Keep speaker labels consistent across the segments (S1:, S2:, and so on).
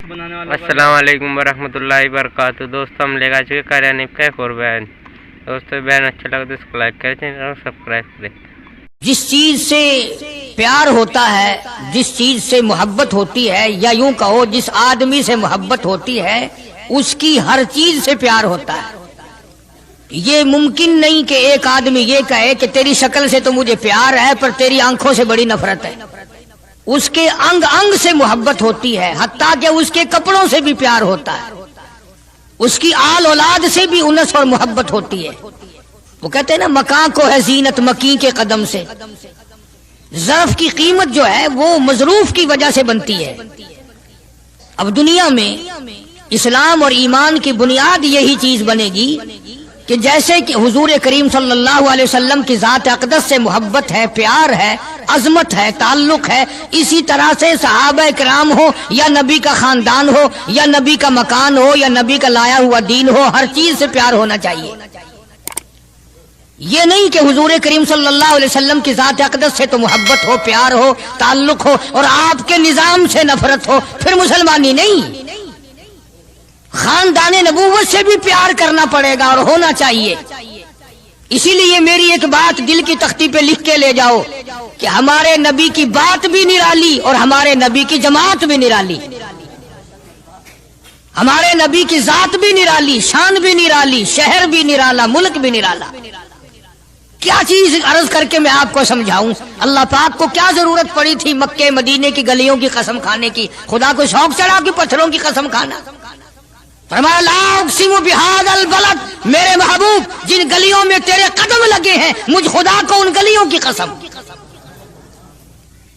S1: السلام علیکم ورحمۃ اللہ وبرکاتہ۔ دوستوں ہم لے چکے قرآن کا ایک اور بیان۔ دوستوں بیان اچھا لگا تو اس کو لائک کریں اور سبسکرائب کریں۔
S2: جس چیز سے پیار ہوتا ہے، جس چیز سے محبت ہوتی ہے، یا یوں کہو جس آدمی سے محبت ہوتی ہے اس کی ہر چیز سے پیار ہوتا ہے۔ یہ ممکن نہیں کہ ایک آدمی یہ کہے کہ تیری شکل سے تو مجھے پیار ہے پر تیری آنکھوں سے بڑی نفرت ہے۔ اس کے انگ انگ سے محبت ہوتی ہے، حتیٰ کہ اس کے کپڑوں سے بھی پیار ہوتا ہے، اس کی آل اولاد سے بھی انس اور محبت ہوتی ہے۔ وہ کہتے ہیں نا مکاں کو ہے زینت مکیں کے قدم سے۔ ظرف کی قیمت جو ہے وہ مظروف کی وجہ سے بنتی ہے۔ اب دنیا میں اسلام اور ایمان کی بنیاد یہی چیز بنے گی کہ جیسے کہ حضور کریم صلی اللہ علیہ وسلم کی ذات اقدس سے محبت ہے، پیار ہے، عظمت ہے، تعلق ہے، اسی طرح سے صحابہ کرام ہو یا نبی کا خاندان ہو یا نبی کا مکان ہو یا نبی کا لایا ہوا دین ہو، ہر چیز سے پیار ہونا چاہیے۔ یہ نہیں کہ حضور کریم صلی اللہ علیہ وسلم کی ذات اقدس سے تو محبت ہو، پیار ہو، تعلق ہو اور آپ کے نظام سے نفرت ہو، پھر مسلمانی نہیں۔ خاندان نبوت سے بھی پیار کرنا پڑے گا اور ہونا چاہیے۔ اسی لیے میری ایک بات دل کی تختی پہ لکھ کے لے جاؤ کہ ہمارے نبی کی بات بھی نرالی اور ہمارے نبی کی جماعت بھی نرالی، ہمارے نبی کی ذات بھی نرالی، شان بھی نرالی، شہر بھی نرالا، ملک بھی نرالا۔ کیا چیز عرض کر کے میں آپ کو سمجھاؤں؟ اللہ پاک کو کیا ضرورت پڑی تھی مکے مدینے کی گلیوں کی قسم کھانے کی؟ خدا کو شوق چڑھا کہ پتھروں کی قسم کھانا؟ فرمایا لا اقسم بہذا البلد، میرے محبوب جن گلیوں میں تیرے قدم لگے ہیں مجھ خدا کو ان گلیوں کی قسم،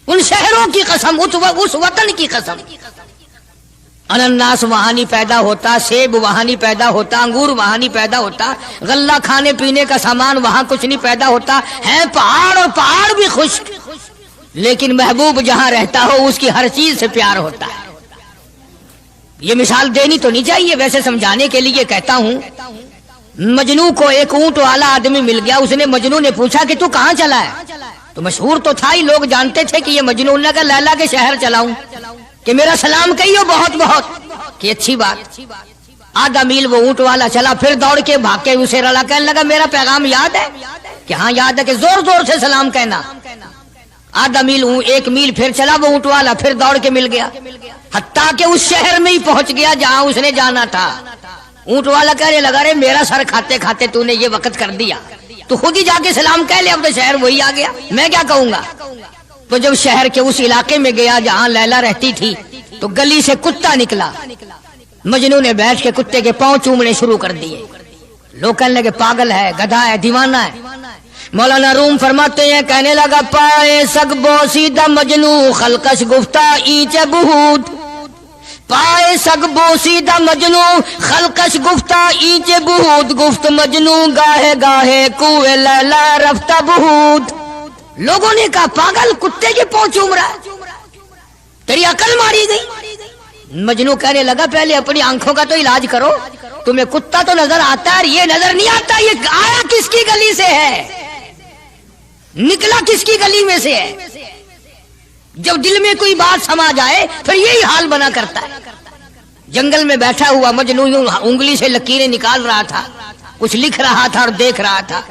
S2: ان شہروں کی قسم، اس وطن کی قسم۔ انناس وہاں نہیں پیدا ہوتا، سیب وہاں نہیں پیدا ہوتا، انگور وہاں نہیں پیدا ہوتا، غلہ کھانے پینے کا سامان وہاں کچھ نہیں پیدا ہوتا ہے، پہاڑ اور پہاڑ بھی خشک، لیکن محبوب جہاں رہتا ہو اس کی ہر چیز سے پیار ہوتا ہے۔ یہ مثال دینی تو نہیں چاہیے، ویسے سمجھانے کے لیے کہتا ہوں۔ مجنو کو ایک اونٹ والا آدمی مل گیا، اس نے مجنو نے پوچھا کہ تو کہاں چلا ہے؟ تو مشہور تو تھا ہی، لوگ جانتے تھے کہ یہ مجنو نے کہا لیلا کے شہر چلاؤں کہ میرا سلام کہیو بہت بہت، کہ اچھی بات۔ آدھا میل وہ اونٹ والا چلا، پھر دوڑ کے بھاگ کے اسے رلا، کہنے لگا میرا پیغام یاد ہے؟ کہ ہاں یاد ہے، کہ زور زور سے سلام کہنا۔ آدھا میل ایک میل پھر چلا وہ اونٹ والا، پھر دوڑ کے مل گیا، حتیٰ کہ اس شہر میں ہی پہنچ گیا جہاں اس نے جانا تھا۔ اونٹ والا کہنے لگا رے میرا سر کھاتے کھاتے تو نے یہ وقت کر دیا، تو خود ہی جا کے سلام کہہ لے، اب تو شہر وہی آ گیا، میں کیا کہوں گا؟ تو جب شہر کے اس علاقے میں گیا جہاں لیلا رہتی تھی تو گلی سے کتا نکلا، مجنو نے بیٹھ کے کتے کے پاؤں چومنے شروع کر دیے۔ لوگ کہنے لگے پاگل ہے، گدھا ہے، دیوانہ ہے۔ مولانا روم فرماتے ہیں کہنے لگا پائے سگ بوسیدہ مجنو خلقش گفتہ اینچ بہود، پائے سگ بوسیدہ مجنو خلقش گفتہ اینچ بہود، گفت مجنو گاہے گاہے کوئے لیلا رفتہ بہود۔ لوگوں نے کہا پاگل، کتے کے پاؤں چوم رہا ہے، تیری عقل ماری گئی؟ مجنو کہنے لگا پہلے اپنی آنکھوں کا تو علاج کرو، تمہیں کتا تو نظر آتا ہے، یہ نظر نہیں آتا، یہ آیا کس کی گلی سے ہے، نکلا کس کی گلی میں سے ہے؟ جب دل میں کوئی بات سما جائے پھر یہی حال بنا کرتا ہے۔ جنگل میں بیٹھا ہوا مجنو یوں انگلی سے لکیریں نکال رہا تھا، کچھ لکھ رہا تھا اور دیکھ رہا تھا۔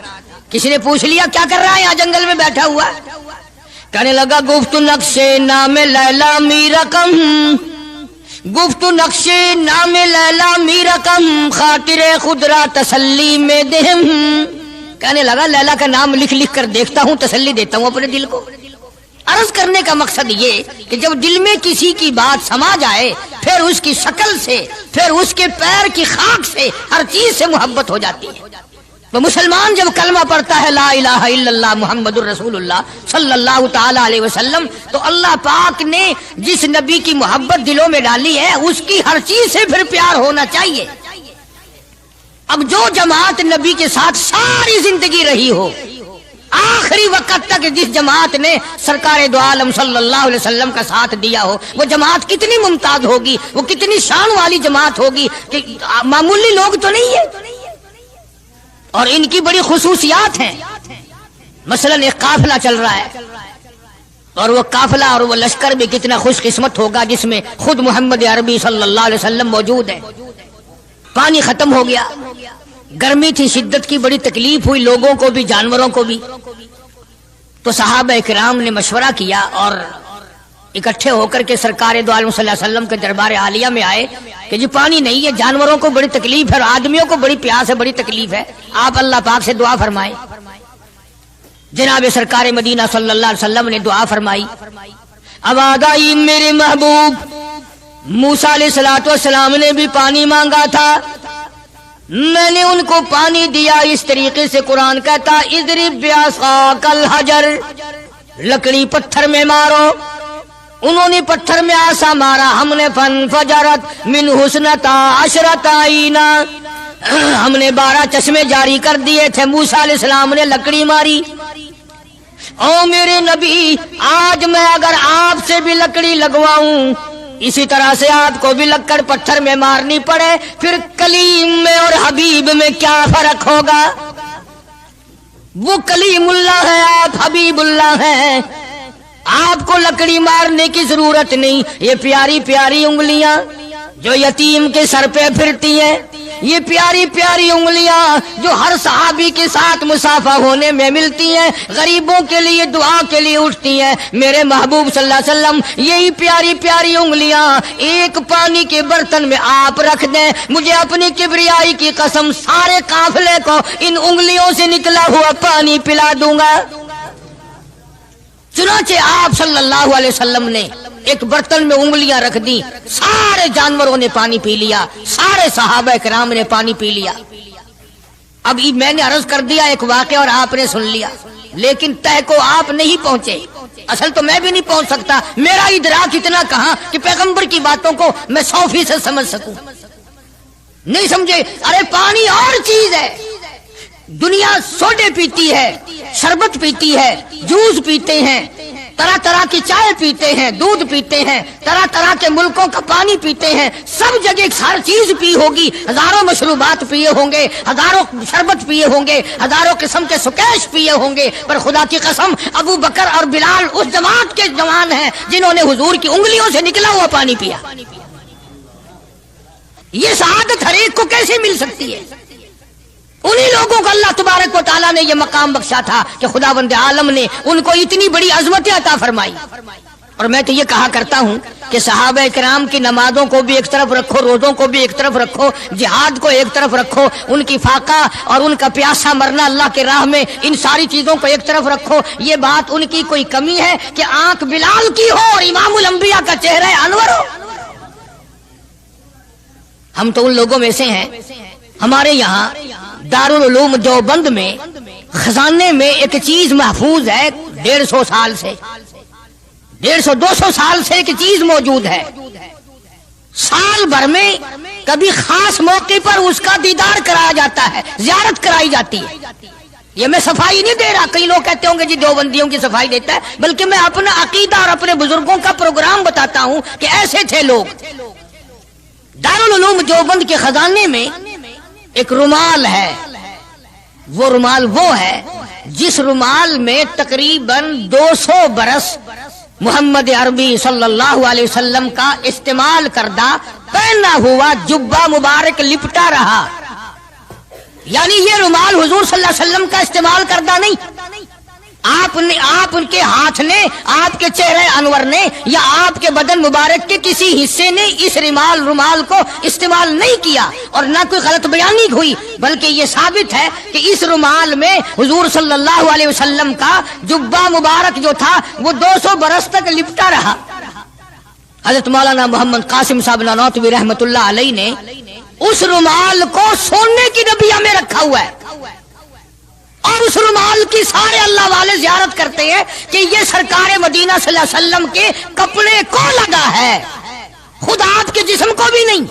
S2: کسی نے پوچھ لیا کیا کر رہا ہے یہاں جنگل میں بیٹھا ہوا؟ کہنے لگا گفت نقشے نام لیلا می رقم، گفت نقشے نام لیلا می رقم، خاطر خود را تسلی میں دہم۔ کہنے لگا لیلا کا نام لکھ لکھ کر دیکھتا ہوں، تسلی دیتا ہوں اپنے دل کو۔ عرض کرنے کا مقصد یہ کہ جب دل میں کسی کی بات سما جائے پھر اس کی شکل سے، پھر اس کے پیر کی خاک سے، ہر چیز سے محبت ہو جاتی ہے۔ تو مسلمان جب کلمہ پڑھتا ہے لا الہ الا اللہ محمد الرسول اللہ صلی اللہ تعالی علیہ وسلم، تو اللہ پاک نے جس نبی کی محبت دلوں میں ڈالی ہے اس کی ہر چیز سے پھر پیار ہونا چاہیے۔ اب جو جماعت نبی کے ساتھ ساری زندگی رہی ہو، آخری وقت تک جس جماعت نے سرکار دو عالم صلی اللہ علیہ وسلم کا ساتھ دیا ہو، وہ جماعت کتنی ممتاز ہوگی، وہ کتنی شان والی جماعت ہوگی کہ معمولی لوگ تو نہیں ہے، اور ان کی بڑی خصوصیات ہیں۔ مثلا ایک قافلہ چل رہا ہے، اور وہ قافلہ اور وہ لشکر بھی کتنا خوش قسمت ہوگا جس میں خود محمد عربی صلی اللہ علیہ وسلم موجود ہے۔ پانی ختم ہو گیا، گرمی تھی، شدت کی بڑی تکلیف ہوئی لوگوں کو بھی جانوروں کو بھی، تو صحابہ کرام نے مشورہ کیا اور اکٹھے ہو کر کے سرکار دو عالم صلی اللہ علیہ وسلم کے دربار عالیہ میں آئے کہ جی پانی نہیں ہے، جانوروں کو بڑی تکلیف ہے اور آدمیوں کو بڑی پیاس ہے، بڑی تکلیف ہے، آپ اللہ پاک سے دعا فرمائیں۔ جناب سرکار مدینہ صلی اللہ علیہ وسلم نے دعا فرمائی۔ آواز آئی میرے محبوب موسیٰ علیہ السلام نے بھی پانی مانگا تھا، میں نے ان کو پانی دیا۔ اس طریقے سے قرآن کہتا اضرب بعصاک الحجر، لکڑی پتھر میں مارو، انہوں نے پتھر میں آسا مارا، ہم نے فانفجرت من حسنتا عشرت عینا، ہم نے 12 چشمے جاری کر دیے تھے، موسیٰ علیہ السلام نے لکڑی ماری۔ او میرے نبی آج میں اگر آپ سے بھی لکڑی لگواؤں اسی طرح سے آپ کو بھی لکڑ پتھر میں مارنی پڑے، پھر کلیم میں اور حبیب میں کیا فرق ہوگا؟ وہ کلیم اللہ ہے، آپ حبیب اللہ ہیں، آپ کو لکڑی مارنے کی ضرورت نہیں۔ یہ پیاری پیاری انگلیاں جو یتیم کے سر پہ پھرتی ہیں، یہ پیاری پیاری انگلیاں جو ہر صحابی کے ساتھ مسافہ ہونے میں ملتی ہیں، غریبوں کے لیے دعا کے لیے اٹھتی ہیں، میرے محبوب صلی اللہ علیہ وسلم یہی پیاری پیاری انگلیاں ایک پانی کے برتن میں آپ رکھ دیں، مجھے اپنی کبریائی کی قسم سارے قافلے کو ان انگلیوں سے نکلا ہوا پانی پلا دوں گا۔ چنانچہ آپ صلی اللہ علیہ وسلم نے ایک برتن میں انگلیاں رکھ دی، سارے جانوروں نے پانی پی لیا، سارے صحابہ کرام نے پانی پی لیا۔ اب میں نے عرض کر دیا ایک واقعہ اور آپ نے سن لیا، لیکن تہ کو آپ نہیں پہنچے، اصل تو میں بھی نہیں پہنچ سکتا، میرا ادراک اتنا کہاں کہ پیغمبر کی باتوں کو میں 100% سمجھ سکوں، نہیں سمجھے۔ ارے پانی اور چیز ہے، دنیا سوڈے پیتی ہے، شربت پیتی ہے، جوس پیتے ہیں، طرح طرح کی چائے پیتے ہیں، دودھ پیتے ہیں، طرح طرح کے ملکوں کا پانی پیتے ہیں، سب جگہ ہر چیز پی ہوگی، ہزاروں مشروبات پیے ہوں گے، ہزاروں شربت پیے ہوں گے، ہزاروں قسم کے سکیش پیے ہوں گے، پر خدا کی قسم ابو بکر اور بلال اس جماعت کے جوان ہیں جنہوں نے حضور کی انگلیوں سے نکلا ہوا پانی پیا۔ یہ سعادت ہر ایک کو کیسے مل سکتی ہے؟ انہی لوگوں کو اللہ تبارک و تعالیٰ نے یہ مقام بخشا تھا کہ خداوند عالم نے ان کو اتنی بڑی عظمت عطا فرمائی۔ اور میں تو یہ کہا کرتا ہوں کہ صحابہ کرام کی نمازوں کو بھی ایک طرف رکھو، روزوں کو بھی ایک طرف رکھو، جہاد کو ایک طرف رکھو، ان کی فاقہ اور ان کا پیاسا مرنا اللہ کے راہ میں، ان ساری چیزوں کو ایک طرف رکھو۔ یہ بات ان کی کوئی کمی ہے کہ آنکھ بلال کی ہو اور امام الانبیاء کا چہرہ انور ہو؟ ہم تو ان لوگوں میں سے ہیں، ہمارے یہاں دارالعلوم دیوبند میں خزانے میں ایک چیز محفوظ ہے، 150 سال سے، 150-200 سال سے ایک چیز موجود ہے، سال بھر میں کبھی خاص موقع پر اس کا دیدار کرایا جاتا ہے، زیارت کرائی جاتی ہے۔ یہ میں صفائی نہیں دے رہا، کئی لوگ کہتے ہوں گے جی دیوبندیوں کی صفائی دیتا ہے، بلکہ میں اپنا عقیدہ اور اپنے بزرگوں کا پروگرام بتاتا ہوں کہ ایسے تھے لوگ۔ دارالعلوم دیوبند کے خزانے میں ایک رومال ہے، وہ رومال وہ ہے جس رومال میں تقریباً 200 برس محمد عربی صلی اللہ علیہ وسلم کا استعمال کردہ پہنا ہوا جبہ مبارک لپٹا رہا، یعنی یہ رومال حضور صلی اللہ علیہ وسلم کا استعمال کردہ نہیں، آپ ان کے ہاتھ نے، آپ کے چہرے انور نے یا آپ کے بدن مبارک کے کسی حصے نے اس رومال کو استعمال نہیں کیا، اور نہ کوئی غلط بیانی ہوئی، بلکہ یہ ثابت ہے کہ اس رومال میں حضور صلی اللہ علیہ وسلم کا جبہ مبارک جو تھا وہ 200 برس تک لپٹا رہا۔ حضرت مولانا محمد قاسم صاحب نانوتوی رحمت اللہ علیہ نے اس رومال کو سونے کی ڈبیا میں رکھا ہوا ہے، اور اس رومال کی سارے اللہ والے زیارت کرتے ہیں کہ یہ سرکار مدینہ صلی اللہ علیہ وسلم کے کپڑے کو لگا ہے، خود آپ کے جسم کو بھی نہیں،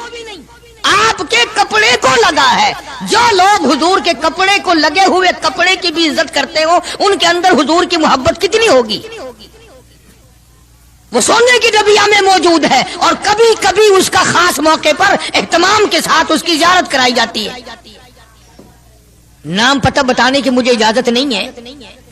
S2: آپ کے کپڑے کو لگا ہے۔ جو لوگ حضور کے کپڑے کو لگے ہوئے کپڑے کی بھی عزت کرتے ہو، ان کے اندر حضور کی محبت کتنی ہوگی؟ وہ سونے کی ڈبیا میں موجود ہے، اور کبھی کبھی اس کا خاص موقع پر اہتمام کے ساتھ اس کی زیارت کرائی جاتی ہے۔ نام پتہ بتانے کی مجھے اجازت نہیں ہے،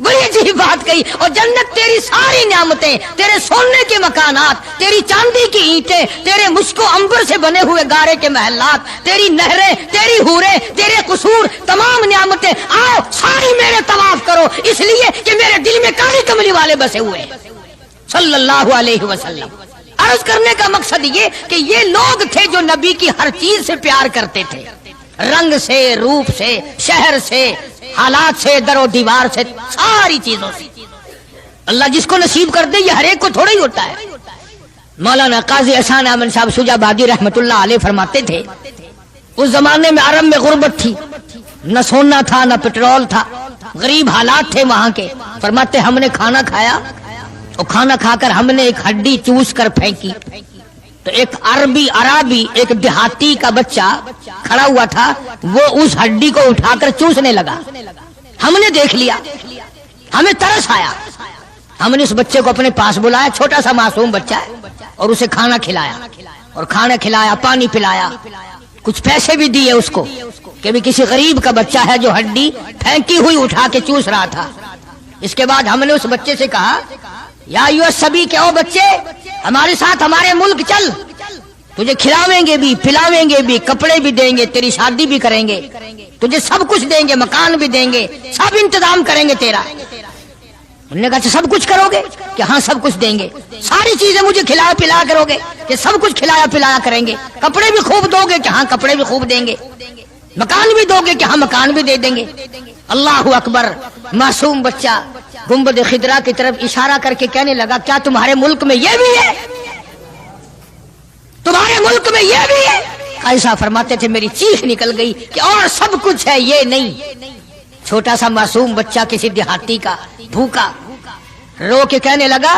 S2: بڑی عجیب بات کہی. اور جنت تیری ساری نعمتیں، تیرے سونے کے مکانات، تیری چاندی کی اینٹیں، تیرے مشک و عنبر سے بنے ہوئے گارے کے محلات، تیری نہریں، تیری حوریں، تیرے قصور، تمام نعمتیں، آؤ ساری میرے طواف کرو، اس لیے کہ میرے دل میں کالی کملی والے بسے ہوئے ہیں صلی اللہ علیہ وسلم. عرض کرنے کا مقصد یہ کہ یہ لوگ تھے جو نبی کی ہر چیز سے پیار کرتے تھے، رنگ سے، روپ سے، شہر سے، حالات سے، در و دیوار سے، ساری چیزوں سے. اللہ جس کو نصیب کر دے، یہ ہر ایک کو تھوڑا ہی ہوتا ہے. مولانا قاضی احسان احمد صاحب شجاع آبادی رحمت اللہ علیہ فرماتے تھے اس زمانے میں عرب میں غربت تھی، نہ سونا تھا نہ پٹرول تھا، غریب حالات تھے وہاں کے. فرماتے ہم نے کھانا کھایا اور کھانا کھا کر ہم نے ایک ہڈی چوس کر پھینکی تو ایک عربی ایک دیہاتی کا بچہ کھڑا ہوا تھا، وہ اس ہڈی کو اٹھا کر چوسنے لگا. ہم نے دیکھ لیا، ہمیں ترس آیا، ہم نے اس بچے کو اپنے پاس بلایا، چھوٹا سا معصوم بچہ ہے، اور اسے کھانا کھلایا، اور کھانا کھلایا، پانی پلایا، کچھ پیسے بھی دیے اس کو کہ بھی کسی غریب کا بچہ ہے جو ہڈی پھینکی ہوئی اٹھا کے چوس رہا تھا. اس کے بعد ہم نے اس بچے سے کہا یا ایھا الصبی کہ او بچے ہمارے ساتھ ہمارے ملک چل، تجھے کھلاویں گے بھی، پلاویں گے بھی، کپڑے بھی دیں گے، تیری شادی بھی کریں گے، تجھے سب کچھ دیں گے، مکان بھی دیں گے، سب انتظام کریں گے تیرا. انہوں نے کہا سب کچھ کرو گے کہ ہاں سب کچھ دیں گے، ساری چیزیں مجھے کھلایا پلایا کرو گے کہ سب کچھ کھلایا پلایا کریں گے، کپڑے بھی خوب دو گے کہ ہاں کپڑے بھی خوب دیں گے، مکان بھی دو گے کہ ہاں مکان بھی دے دیں گے. اللہ اکبر. معصوم بچہ گنبد خضرا کی طرف اشارہ کر کے کہنے لگا کیا تمہارے ملک میں یہ بھی ہے؟ تمہارے ملک میں یہ بھی ہے؟ ایسا فرماتے تھے میری چیخ نکل گئی کہ اور سب کچھ ہے یہ نہیں. چھوٹا سا معصوم بچہ کسی دیہاتی کا بھوکا رو کے کہنے لگا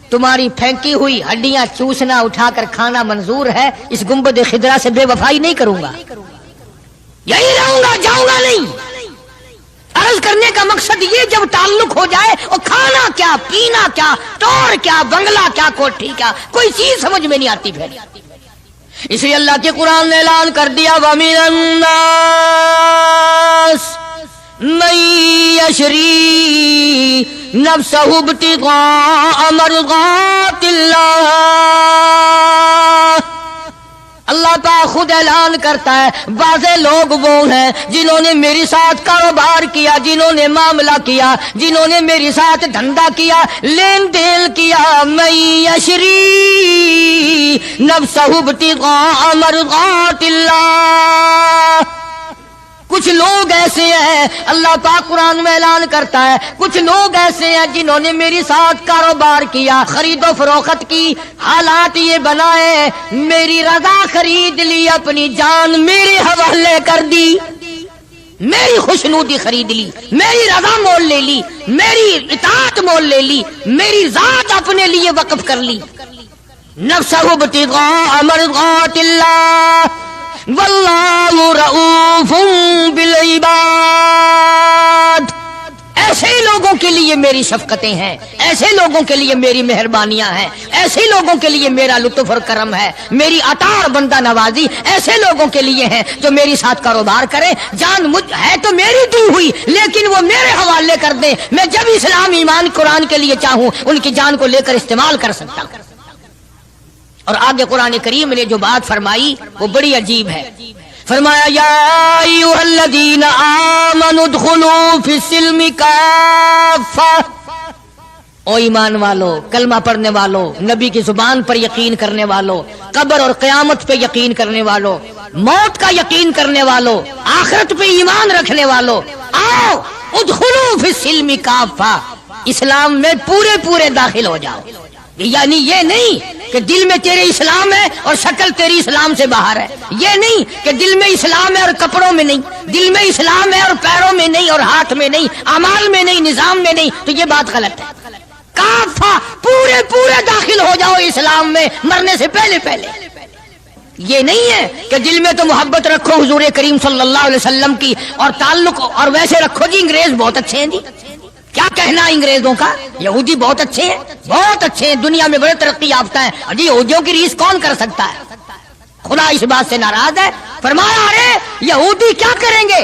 S2: تمہاری پھینکی ہوئی ہڈیاں چوسنا اٹھا کر کھانا منظور ہے، اس گنبد خضرا سے بے وفائی نہیں کروں گا، یہی رہوں گا، جاؤں گا نہیں. عرض کرنے کا مقصد یہ جب تعلق ہو جائے اور کھانا کیا، پینا کیا، ٹور کیا، بنگلہ کیا، کوٹھی کیا، کوئی چیز سمجھ میں نہیں آتی. پھر اس لیے اللہ کے قرآن نے اعلان کر دیا وَمِنَ النَّاسِ مَن يَشْرِي نَفْسَهُ ابْتِغَاءَ مَرْضَاتِ اللَّهِ. اللہ پاک خود اعلان کرتا ہے بعض لوگ وہ ہیں جنہوں نے میرے ساتھ کاروبار کیا، جنہوں نے معاملہ کیا، جنہوں نے میرے ساتھ دھندا کیا، لین دین کیا. من یشری نفسہ ابتغاء مرضات اللہ. کچھ لوگ ایسے ہیں، اللہ پاک قرآن میں اعلان کرتا ہے کچھ لوگ ایسے ہیں جنہوں نے میرے ساتھ کاروبار کیا، خرید و فروخت کی، حالات یہ بنائے، میری رضا خرید لی، اپنی جان میرے حوالے کر دی، میری خوشنودی خرید لی، میری رضا مول لے لی، میری اطاعت مول لے لی، میری ذات اپنے لیے وقف کر لی. نفسہ ابتغاء مرضات اللہ واللہ رؤوف بالعباد. ایسے لوگوں کے لیے میری شفقتیں ہیں، ایسے لوگوں کے لیے میری مہربانیاں ہیں، ایسے لوگوں کے لیے میرا لطف اور کرم ہے، میری عطا اور بندہ نوازی ایسے لوگوں کے لیے ہے جو میری ساتھ کاروبار کرے. جان مجھ ہے تو میری دی ہوئی لیکن وہ میرے حوالے کر دیں، میں جب اسلام ایمان قرآن کے لیے چاہوں ان کی جان کو لے کر استعمال کر سکتا ہوں. اور آگے قرآن کریم نے جو بات فرمائی وہ بڑی عجیب ہے. فرمایا یا ایھا الذین آمنوا ادخلوا فی السلم کافہ. او ایمان والو، کلمہ پڑھنے والو، نبی کی زبان پر یقین کرنے والو، قبر اور قیامت پہ یقین کرنے والو، موت کا یقین کرنے والو، آخرت پہ ایمان رکھنے والو، آؤ ادخلوا فی السلم کافہ، اسلام میں پورے پورے داخل ہو جاؤ. یعنی یہ نہیں کہ دل میں تیرے اسلام ہے اور شکل تیری اسلام سے باہر ہے، یہ نہیں کہ دل میں اسلام ہے اور کپڑوں میں نہیں، دل میں اسلام ہے اور پیروں میں نہیں اور ہاتھ میں نہیں، اعمال میں نہیں، نظام میں نہیں، تو یہ بات غلط ہے. کافہ پورے پورے داخل ہو جاؤ اسلام میں مرنے سے پہلے پہلے. یہ نہیں ہے کہ دل میں تو محبت رکھو حضور کریم صلی اللہ علیہ وسلم کی اور تعلق، اور ویسے رکھو جی انگریز بہت اچھے ہیں جی، کیا کہنا انگریزوں کا، یہودی بہت اچھے ہیں، بہت اچھے ہیں، دنیا میں بڑے ترقی یافتہ ہیں. جی یہودیوں کی ریس کون کر سکتا ہے؟ خدا اس بات سے ناراض ہے. فرمایا ارے یہودی کیا کریں گے،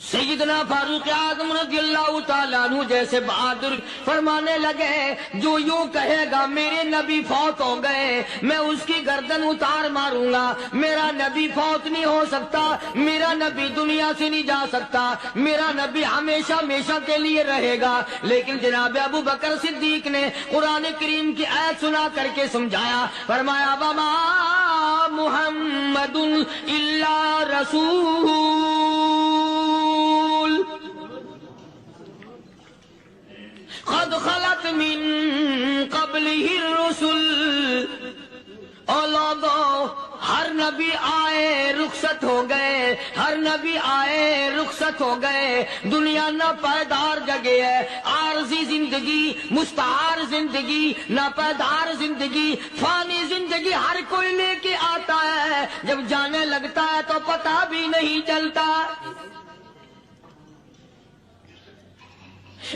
S2: سیدنا فاروق اعظم رضی اللہ تعالیٰ عنہ جیسے بہادر فرمانے لگے جو یوں کہے گا میرے نبی فوت ہو گئے میں اس کی گردن اتار ماروں گا، میرا نبی فوت نہیں ہو سکتا، میرا نبی دنیا سے نہیں جا سکتا، میرا نبی ہمیشہ ہمیشہ کے لیے رہے گا۔ لیکن جناب ابو بکر صدیق نے قرآن کریم کی آیت سنا کر کے سمجھایا، فرمایا وما محمد الا رسول قد خلت من قبلہ الرسل، اور لوگوں ہر نبی آئے رخصت ہو گئے، ہر نبی آئے رخصت ہو گئے، دنیا نہ پائیدار جگہ ہے، عارضی زندگی، مستعار زندگی، نہ پائیدار زندگی، فانی زندگی ہر کوئی لے کے آتا ہے، جب جانے لگتا ہے تو پتہ بھی نہیں چلتا۔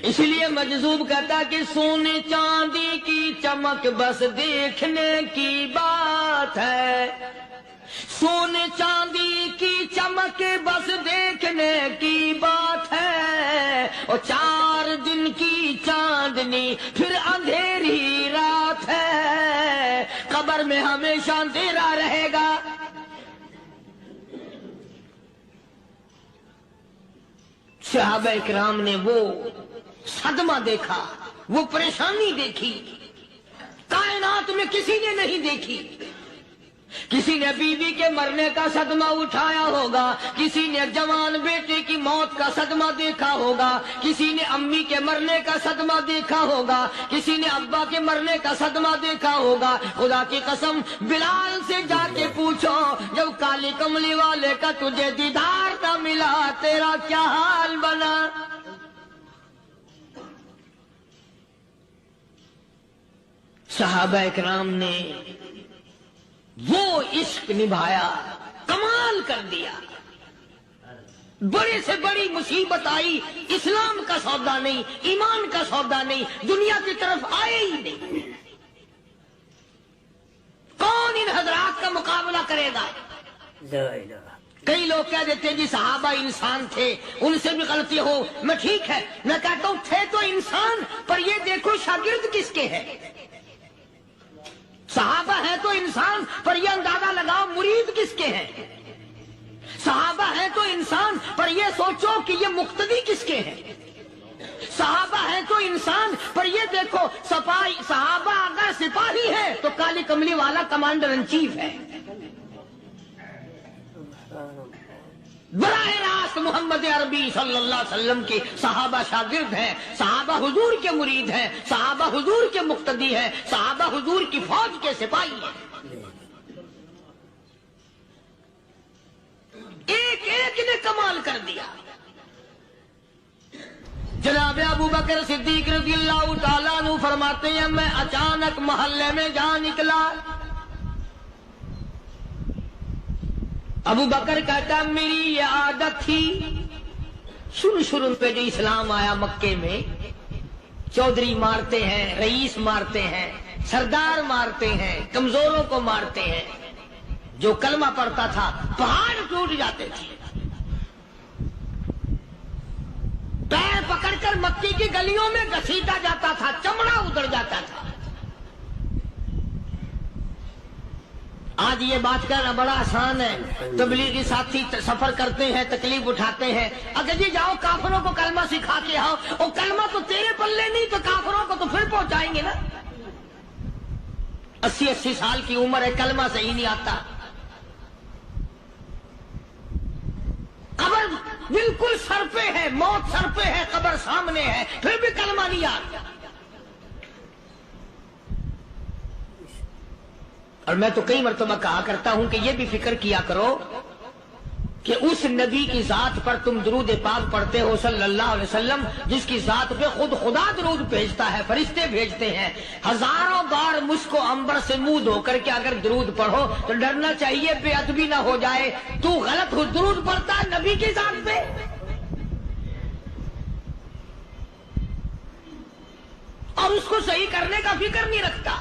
S2: اس لیے مجذوب کہتا کہ سونے چاندی کی چمک بس دیکھنے کی بات ہے، سونے چاندی کی چمک بس دیکھنے کی بات ہے، اور 4 دن کی چاندنی پھر اندھیری رات ہے، قبر میں ہمیشہ اندھیرا رہے گا۔ صحابہ اکرام نے وہ صدمہ دیکھا، وہ پریشانی دیکھی، کائنات میں کسی نے نہیں دیکھی۔ کسی نے بیوی کے مرنے کا صدمہ اٹھایا ہوگا، کسی نے جوان بیٹے کی موت کا صدمہ دیکھا ہوگا، کسی نے امی کے مرنے کا صدمہ دیکھا ہوگا، کسی نے ابا کے مرنے کا صدمہ دیکھا ہوگا۔ خدا کی قسم بلال سے جا کے پوچھو جب کالی کملی والے کا تجھے دیدار نہ ملا تیرا کیا حال بنا۔ صحابہ اکرام نے وہ عشق نبھایا، کمال کر دیا۔ بڑے سے بڑی مصیبت آئی، اسلام کا سودا نہیں، ایمان کا سودا نہیں، دنیا کی طرف آئے ہی نہیں۔ کون ان حضرات کا مقابلہ کرے گا؟ کئی لوگ کہہ دیتے ہیں جی صحابہ انسان تھے، ان سے بھی غلطی ہو، میں ٹھیک ہے، میں کہتا ہوں تھے تو انسان، پر یہ دیکھو شاگرد کس کے ہیں۔ صحابہ ہیں تو انسان، پر یہ اندازہ لگاؤ مرید کس کے ہیں۔ صحابہ ہیں تو انسان، پر یہ سوچو کہ یہ مقتدی کس کے ہیں۔ صحابہ ہیں تو انسان، پر یہ دیکھو صحابہ اگر سپاہی ہے تو کالی کملی والا کمانڈر ان چیف ہے۔ براہ راست محمد عربی صلی اللہ علیہ وسلم کے صحابہ شاگرد ہیں، صحابہ حضور کے مرید ہیں، صحابہ حضور کے مقتدی ہیں، صحابہ حضور کی فوج کے سپاہی ہیں۔ ایک ایک نے کمال کر دیا۔ جناب ابو بکر صدیق رضی اللہ تعالیٰ عنہ فرماتے ہیں میں اچانک محلے میں جا نکلا۔ ابو بکر کہتا میری یہ عادت تھی، شروع پہ جو اسلام آیا مکے میں، چودھری مارتے ہیں، رئیس مارتے ہیں، سردار مارتے ہیں، کمزوروں کو مارتے ہیں۔ جو کلمہ پڑھتا تھا پہاڑ ٹوٹ جاتے تھے۔ پیر پکڑ کر مکی کی گلیوں میں گھسیٹا جاتا تھا، چمڑا اتر جاتا تھا۔ آج یہ بات کہنا بڑا آسان ہے، تبلیغی ساتھی سفر کرتے ہیں، تکلیف اٹھاتے ہیں، اگر جی جاؤ کافروں کو کلمہ سکھا کے آؤ، اور کلمہ تو تیرے پلے نہیں تو کافروں کو تو پھر پہنچائیں گے نا۔ 80 سال کی عمر ہے، کلمہ صحیح نہیں آتا، قبر بالکل سر پہ ہے، موت سر پہ ہے، قبر سامنے ہے، پھر بھی کلمہ نہیں آتا۔ اور میں تو کئی مرتبہ کہا کرتا ہوں کہ یہ بھی فکر کیا کرو کہ اس نبی کی ذات پر تم درود پاک پڑھتے ہو صلی اللہ علیہ وسلم، جس کی ذات پہ خود خدا درود بھیجتا ہے، فرشتے بھیجتے ہیں۔ ہزاروں بار مجھ کو عنبر سے منہ دھو کر کے اگر درود پڑھو تو ڈرنا چاہیے بے ادبی نہ ہو جائے، تو غلط درود پڑھتا ہے نبی کی ذات پہ۔ اور اس کو صحیح کرنے کا فکر نہیں رکھتا۔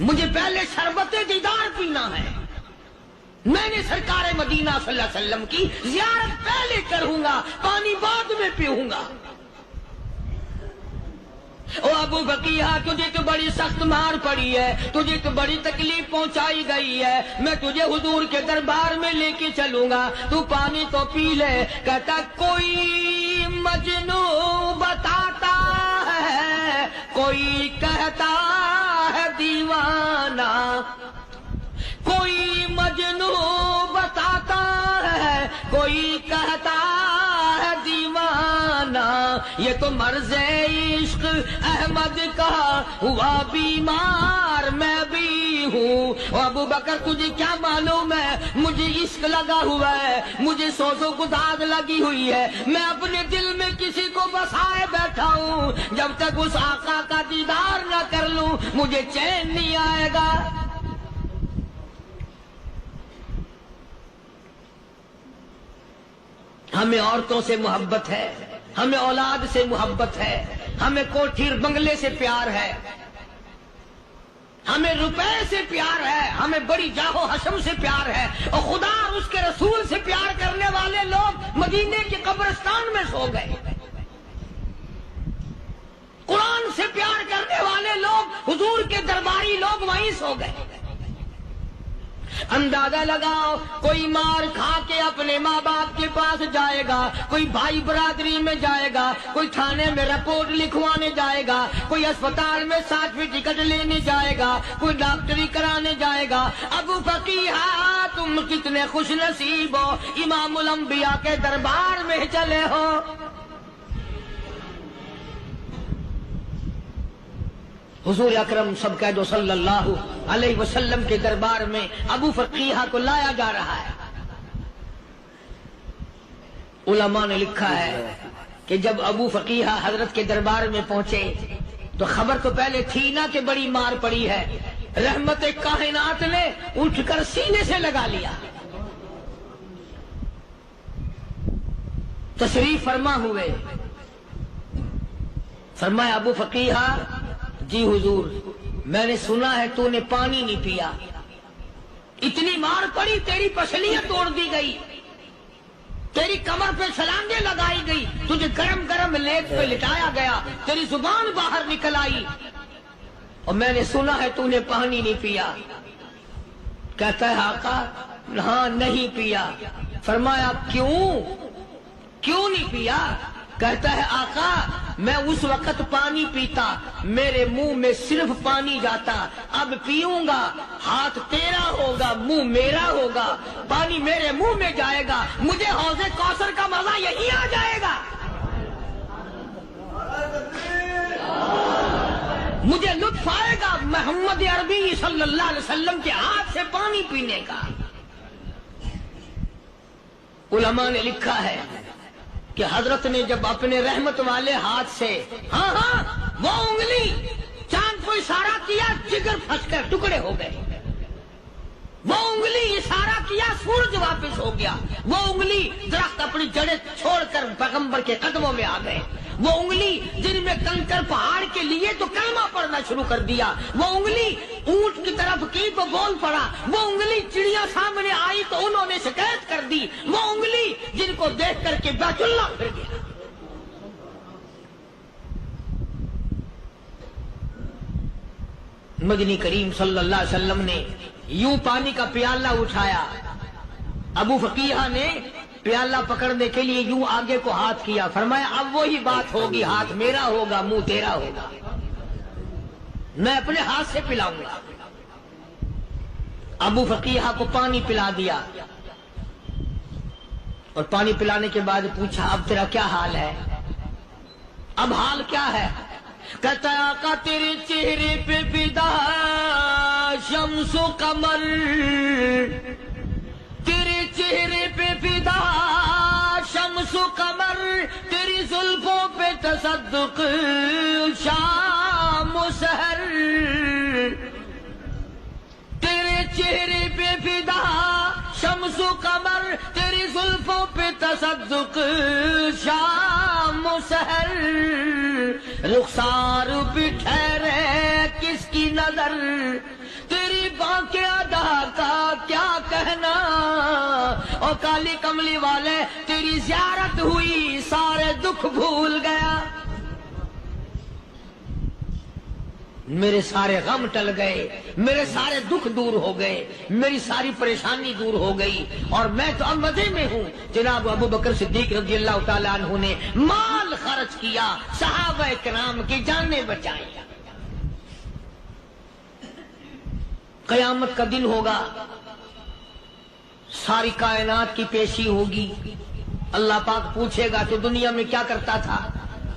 S2: مجھے پہلے شربت دیدار پینا ہے. میں نے سرکار مدینہ صلی اللہ علیہ وسلم کی زیارت پہلے کروں گا، پانی بعد میں پیوں گا. او ابو بقیہ تجھے تو بڑی سخت مار پڑی ہے، تجھے تو بڑی تکلیف پہنچائی گئی ہے، میں تجھے حضور کے دربار میں لے کے چلوں گا، تو پانی تو پی لے. کہتا کوئی مجنوں بتاتا ہے، کوئی کہتا ہے دیوانہ، کوئی مجنوں بتاتا ہے، کوئی کہتا ہے دیوانہ. یہ تو مرض عشق احمد کا ہوا بیمار میں بھی ہوں. ابو بکر تجھے کیا معلوم ہے، مجھے عشق لگا ہوا ہے، مجھے سوز و گداز لگی ہوئی ہے. میں اپنے دل میں کسی کو بسائے بیٹھا ہوں، جب تک اس آقا کا دیدار نہ کر لوں مجھے چین نہیں آئے گا. ہمیں عورتوں سے محبت ہے، ہمیں اولاد سے محبت ہے، ہمیں کوٹھی بنگلے سے پیار ہے، ہمیں روپے سے پیار ہے، ہمیں بڑی جاہ و حشم سے پیار ہے. اور خدا اور اس کے رسول سے پیار کرنے والے لوگ مدینے کے قبرستان میں سو گئے. قرآن سے پیار کرنے والے لوگ، حضور کے درباری لوگ وہیں سو گئے. اندازہ لگاؤ، کوئی مار کھا کے اپنے ماں باپ کے پاس جائے گا، کوئی بھائی برادری میں جائے گا، کوئی تھانے میں رپورٹ لکھوانے جائے گا، کوئی اسپتال میں 60ویں ٹکٹ لینے جائے گا، کوئی ڈاکٹری کرانے جائے گا. ابو فقیہ تم کتنے خوش نصیب ہو، امام الانبیاء کے دربار میں چلے ہو. حضور اکرم سب کہہ دو صلی اللہ علیہ وسلم کے دربار میں ابو فقیہ کو لایا جا رہا ہے. علماء نے لکھا ہے کہ جب ابو فقیہ حضرت کے دربار میں پہنچے تو خبر تو پہلے تھی نا کہ بڑی مار پڑی ہے. رحمت کائنات نے اٹھ کر سینے سے لگا لیا. تشریف فرما ہوئے، فرمایا ابو فقیہ جی حضور، میں نے سنا ہے تو نے پانی نہیں پیا، اتنی مار پڑی تیری پسلیاں توڑ دی گئی، تیری کمر پہ چھلانگیں لگائی گئی، تجھے گرم گرم لیٹ پہ لٹایا گیا، تیری زبان باہر نکل آئی، اور میں نے سنا ہے تو نے پانی نہیں پیا. کہتا ہے آقا ہاں نہیں پیا. فرمایا کیوں نہیں پیا؟ کہتا ہے آقا میں اس وقت پانی پیتا میرے منہ میں صرف پانی جاتا، اب پیوں گا ہاتھ تیرا ہوگا منہ میرا ہوگا، پانی میرے منہ میں جائے گا، مجھے حوض کوثر کا مزہ یہی آ جائے گا، مجھے لطف آئے گا محمد عربی صلی اللہ علیہ وسلم کے ہاتھ سے پانی پینے کا. علماء نے لکھا ہے کہ حضرت نے جب اپنے رحمت والے ہاتھ سے ہاں وہ انگلی چاند کو اشارہ کیا، جگر پھنس کر ٹکڑے ہو گئے. وہ انگلی اشارہ کیا، سورج واپس ہو گیا. وہ انگلی درخت اپنی جڑیں چھوڑ کر پیغمبر کے قدموں میں آ گئے. وہ انگلی جن میں کنکر پہاڑ کے لیے تو کلمہ پڑھنا شروع کر دیا. وہ انگلی اونٹ کی طرف کی تو بول پڑا. وہ انگلی چڑیا سامنے آئی تو انہوں نے شکایت کر دی. وہ انگلی جن کو دیکھ کر کے بیت اللہ پھر گیا. مدنی کریم صلی اللہ علیہ وسلم نے یوں پانی کا پیالہ اٹھایا، ابو فقیہ نے پیالہ پکڑنے کے لیے یوں آگے کو ہاتھ کیا، فرمایا اب وہی بات ہوگی، ہاتھ میرا ہوگا منہ تیرا ہوگا، میں اپنے ہاتھ سے پلاؤں گا. ابو فقیہ کو پانی پلا دیا اور پانی پلانے کے بعد پوچھا اب تیرا کیا حال ہے؟ اب حال کیا ہے؟ کہتا ہے آقا تیرے چہرے پہ فدا شمس و قمر، تیرے چہرے پہ فدا شمس و قمر، تیری زلفوں پہ تصدق شام و سحر، تیرے چہرے پہ فدا شمس و قمر، تیری زلفوں پہ تصدق شام و سحر، رخسار پہ ٹھہرے کس کی نظر، او کالی کملی والے تیری زیارت ہوئی سارے دکھ بھول گیا، میرے سارے غم ٹل گئے، میرے سارے دکھ دور ہو گئے، میری ساری پریشانی دور ہو گئی، اور میں تو اب مزے میں ہوں۔ جناب ابو بکر صدیق رضی اللہ تعالیٰ عنہ نے مال خرچ کیا، صحابہ کرام کی جانیں بچائیں۔ قیامت کا دن ہوگا، ساری کائنات کی پیشی ہوگی، اللہ پاک پوچھے گا تو دنیا میں کیا کرتا تھا؟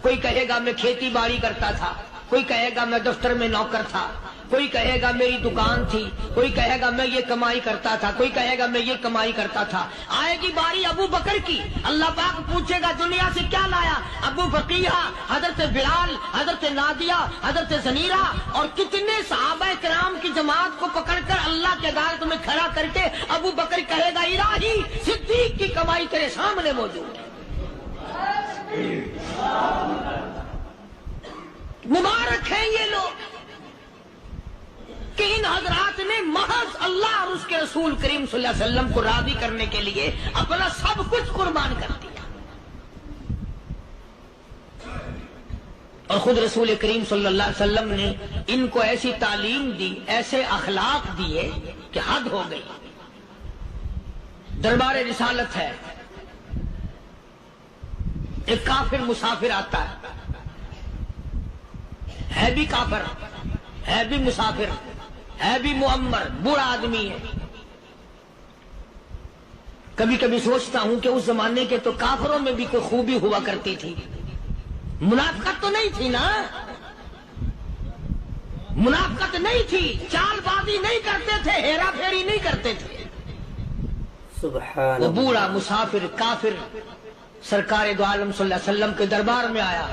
S2: کوئی کہے گا میں کھیتی باڑی کرتا تھا، کوئی کہے گا میں دفتر میں نوکر تھا، کوئی کہے گا میری دکان تھی، کوئی کہے گا میں یہ کمائی کرتا تھا، کوئی کہے گا میں یہ کمائی کرتا تھا۔ آئے گی باری ابو بکر کی، اللہ پاک پوچھے گا دنیا سے کیا لایا؟ ابو بقیہ، حضرت بلال، حضرت نادیہ، حضرت زنیرہ اور کتنے صحابہ کرام کی جماعت کو پکڑ کر اللہ کے عدالت میں کھڑا کر کے ابو بکر کہے گا الہی صدیق کی کمائی تیرے سامنے موجود ہے۔ مبارک ہیں یہ لوگ کہ ان حضرات نے محض اللہ اور اس کے رسول کریم صلی اللہ علیہ وسلم کو راضی کرنے کے لیے اپنا سب کچھ قربان کر دیا، اور خود رسول کریم صلی اللہ علیہ وسلم نے ان کو ایسی تعلیم دی، ایسے اخلاق دیے کہ حد ہو گئی۔ دربار رسالت ہے، ایک کافر مسافر آتا ہے بھی کافر، ہے بھی مسافر، ہے بھی معمر، بوڑھا آدمی ہے۔ کبھی کبھی سوچتا ہوں کہ اس زمانے کے تو کافروں میں بھی کوئی خوبی ہوا کرتی تھی، منافقت تو نہیں تھی نا، منافقت نہیں تھی، چال بازی نہیں کرتے تھے، ہیرا پھیری نہیں کرتے تھے۔
S3: سبحان
S2: وہ بوڑھا مسافر کافر سرکار دو عالم صلی اللہ علیہ وسلم کے دربار میں آیا،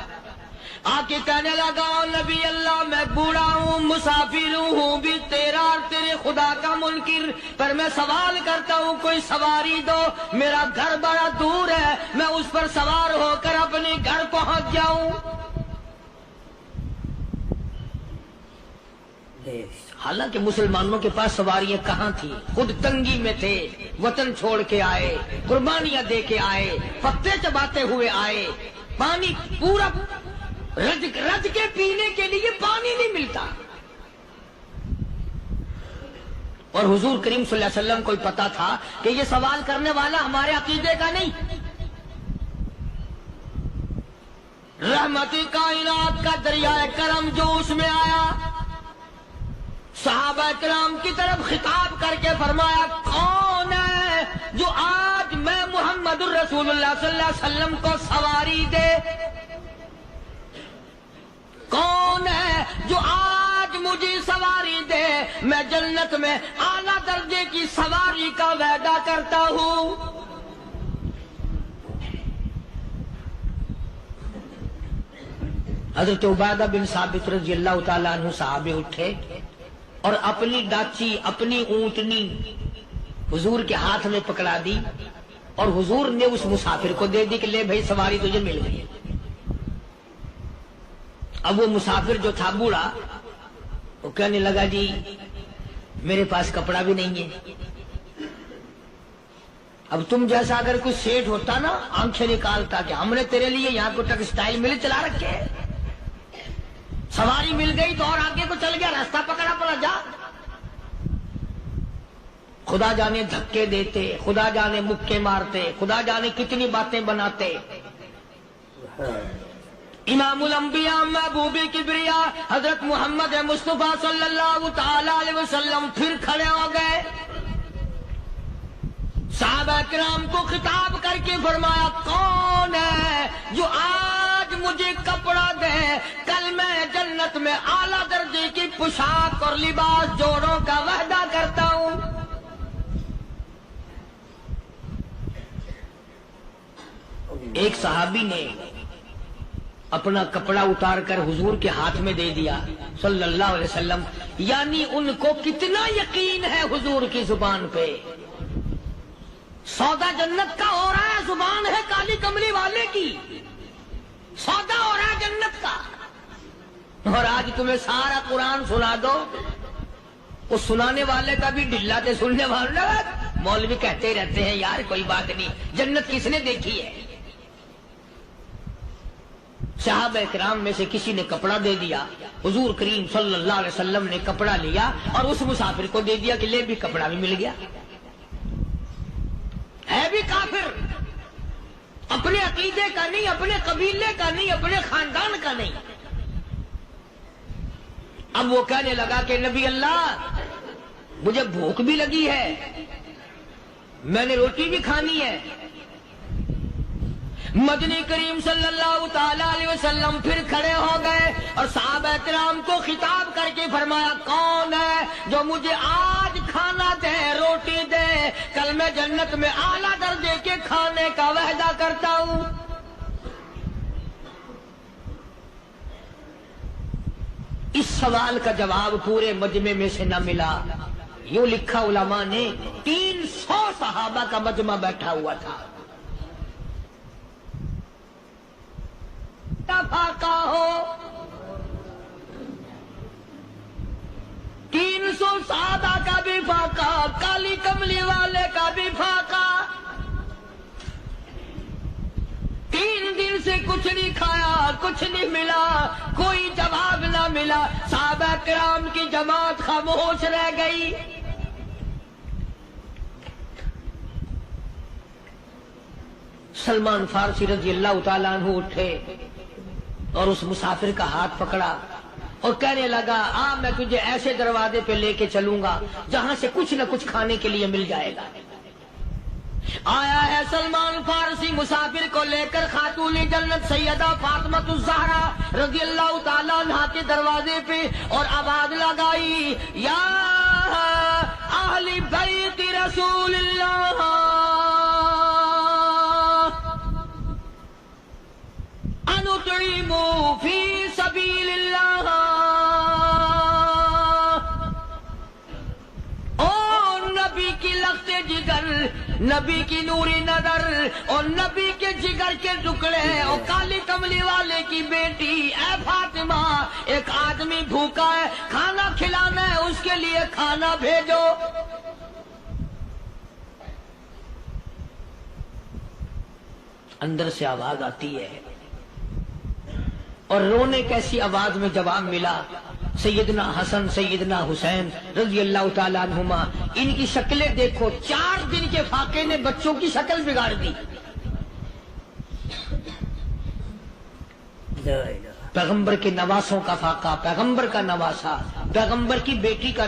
S2: آ کے کہنے لگا نبی اللہ میں بوڑھا ہوں، مسافر ہوں بھی تیرا اور تیرے خدا کا منکر، پر میں سوال کرتا ہوں کوئی سواری دو، میرا گھر بڑا دور ہے، میں اس پر سوار ہو کر اپنے گھر پہنچ جاؤں۔ حالانکہ مسلمانوں کے پاس سواریاں کہاں تھی، خود تنگی میں تھے، وطن چھوڑ کے آئے، قربانیاں دے کے آئے، پتے چباتے ہوئے آئے، پانی پورا رج کے پینے کے لیے پانی نہیں ملتا، اور حضور کریم صلی اللہ علیہ وسلم کو پتا تھا کہ یہ سوال کرنے والا ہمارے عقیدے کا نہیں، رحمت کائنات کا دریائے کرم جو اس میں آیا، صحابہ کرام کی طرف خطاب کر کے فرمایا کون ہے جو آج میں محمد الرسول اللہ صلی اللہ علیہ وسلم کو سواری دے؟ کون ہے جو آج مجھے سواری دے؟ میں جنت میں اعلیٰ درجے کی سواری کا وعدہ کرتا ہوں۔ حضرت عبادہ بن ثابت رضی اللہ تعالیٰ عنہ صحابے اٹھے اور اپنی ڈاچی، اپنی اونٹنی حضور کے ہاتھ میں پکڑا دی، اور حضور نے اس مسافر کو دے دی کہ لے بھائی سواری تجھے مل گئی۔ اب وہ مسافر جو تھا بوڑھا، وہ کہنے لگا جی میرے پاس کپڑا بھی نہیں ہے۔ اب تم جیسا اگر کوئی سیٹ ہوتا نا، آنکھیں نکالتا کہ ہم نے تیرے لیے یہاں کو ٹیکسٹائل مل چلا رکھے ہے، سواری مل گئی تو اور آگے کو چل گیا، راستہ پکڑا پڑا جا۔ خدا جانے دھکے دیتے، خدا جانے مکے مارتے، خدا جانے کتنی باتیں بناتے۔ امام الانبیاء محبوب کبریا حضرت محمد مصطفیٰ صلی اللہ تعالی علیہ وسلم پھر کھڑے ہو گئے، صحابہ کرام کو خطاب کر کے فرمایا کون ہے جو آج مجھے کپڑا دے، کل میں جنت میں اعلیٰ درجے کی پوشاک اور لباس جوڑوں کا وعدہ کرتا ہوں۔ ایک صحابی نے اپنا کپڑا اتار کر حضور کے ہاتھ میں دے دیا صلی اللہ علیہ وسلم، یعنی ان کو کتنا یقین ہے حضور کی زبان پہ۔ سودا جنت کا ہو رہا ہے، زبان ہے کالی کملی والے کی، سودا ہو رہا ہے جنت کا۔ اور آج تمہیں سارا قرآن سنا دو، وہ سنانے والے کا بھی ڈلا تھے، سننے والے مولوی کہتے رہتے ہیں یار کوئی بات نہیں، جنت کس نے دیکھی ہے؟ صحابہ کرام میں سے کسی نے کپڑا دے دیا، حضور کریم صلی اللہ علیہ وسلم نے کپڑا لیا اور اس مسافر کو دے دیا کہ لے بھی کپڑا بھی مل گیا۔ ہے بھی کافر، اپنے عقیدے کا نہیں، اپنے قبیلے کا نہیں، اپنے خاندان کا نہیں۔ اب وہ کہنے لگا کہ نبی اللہ مجھے بھوک بھی لگی ہے، میں نے روٹی بھی کھانی ہے۔ مدنی کریم صلی اللہ تعالی علیہ وسلم پھر کھڑے ہو گئے اور صحابہ کرام کو خطاب کر کے فرمایا کون ہے جو مجھے آج کھانا دے، روٹی دے، کل میں جنت میں اعلیٰ درجے کے کھانے کا وعدہ کرتا ہوں۔ اس سوال کا جواب پورے مجمع میں سے نہ ملا۔ یوں لکھا علماء نے 300 صحابہ کا مجمع بیٹھا ہوا تھا۔ فاقہ ہو 300 صحابہ کا بھی فاقہ، کالی کملی والے کا بھی فاقہ، 3 دن سے کچھ نہیں کھایا، کچھ نہیں ملا، کوئی جواب نہ ملا۔ صحابہ کرام کی جماعت خاموش رہ گئی۔ سلمان فارسی رضی اللہ تعالیٰ عنہ اٹھے اور اس مسافر کا ہاتھ پکڑا اور کہنے لگا میں تجھے ایسے دروازے پہ لے کے چلوں گا جہاں سے کچھ نہ کچھ کھانے کے لیے مل جائے گا۔ آیا ہے سلمان فارسی مسافر کو لے کر خاتون جنت سیدہ فاطمہ الزہرا رضی اللہ تعالیٰ عنہا کے دروازے پہ اور آواز لگائی یا اہل بیت رسول اللہ انطعموا فی سبیل اللہ۔ او نبی کی لخت جگر، نبی کی نوری نظر اور نبی کے جگر کے ٹکڑے اور کالی کملی والے کی بیٹی اے فاطمہ، ایک آدمی بھوکا ہے، کھانا کھلانا ہے، اس کے لیے کھانا بھیجو۔ اندر سے آواز آتی ہے اور رونے کیسی آواز میں جواب ملا۔ سیدنا حسن سیدنا حسین رضی اللہ تعالیٰ عنہما، ان کی شکلیں دیکھو، 4 دن کے فاقے نے بچوں کی شکل بگاڑ دی۔ پیغمبر کے نواسوں کا فاقہ، پیغمبر کا نواسا، پیغمبر کی بیٹی کا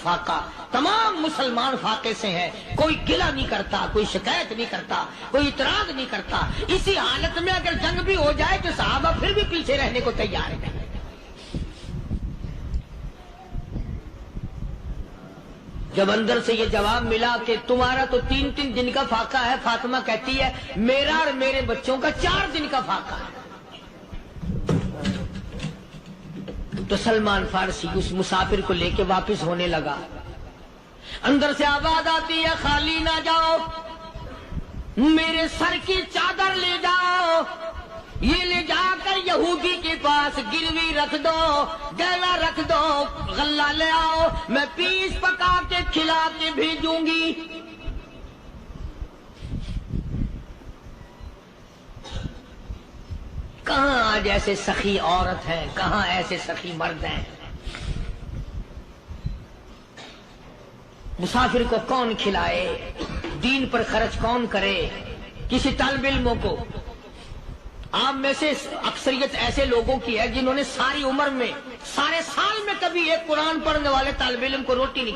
S2: فاقہ، تمام مسلمان فاقے سے ہے، کوئی گلہ نہیں کرتا، کوئی شکایت نہیں کرتا، کوئی اعتراض نہیں کرتا۔ اسی حالت میں اگر جنگ بھی ہو جائے تو صحابہ پھر بھی پیچھے رہنے کو تیار ہیں۔ جب اندر سے یہ جواب ملا کہ تمہارا تو 3 دن کا فاقہ ہے، فاطمہ کہتی ہے میرا اور میرے بچوں کا 4 دن کا فاقہ ہے، تو سلمان فارسی اس مسافر کو لے کے واپس ہونے لگا۔ اندر سے آواز آتی ہے خالی نہ جاؤ، میرے سر کی چادر لے جاؤ، یہ لے جا کر یہودی کے پاس گروی رکھ دو، گیلا رکھ دو، غلہ لے آؤ، میں پیس پکا کے کھلا کے بھیجوں گی۔ کہاں آج ایسے سخی عورت ہیں، کہاں ایسے سخی مرد ہیں؟ مسافر کو کون کھلائے، دین پر خرچ کون کرے؟ کسی طالب علموں کو، آپ میں سے اکثریت ایسے لوگوں کی ہے جنہوں نے ساری عمر میں، سارے سال میں کبھی ایک قرآن پڑھنے والے طالب علم کو روٹی نہیں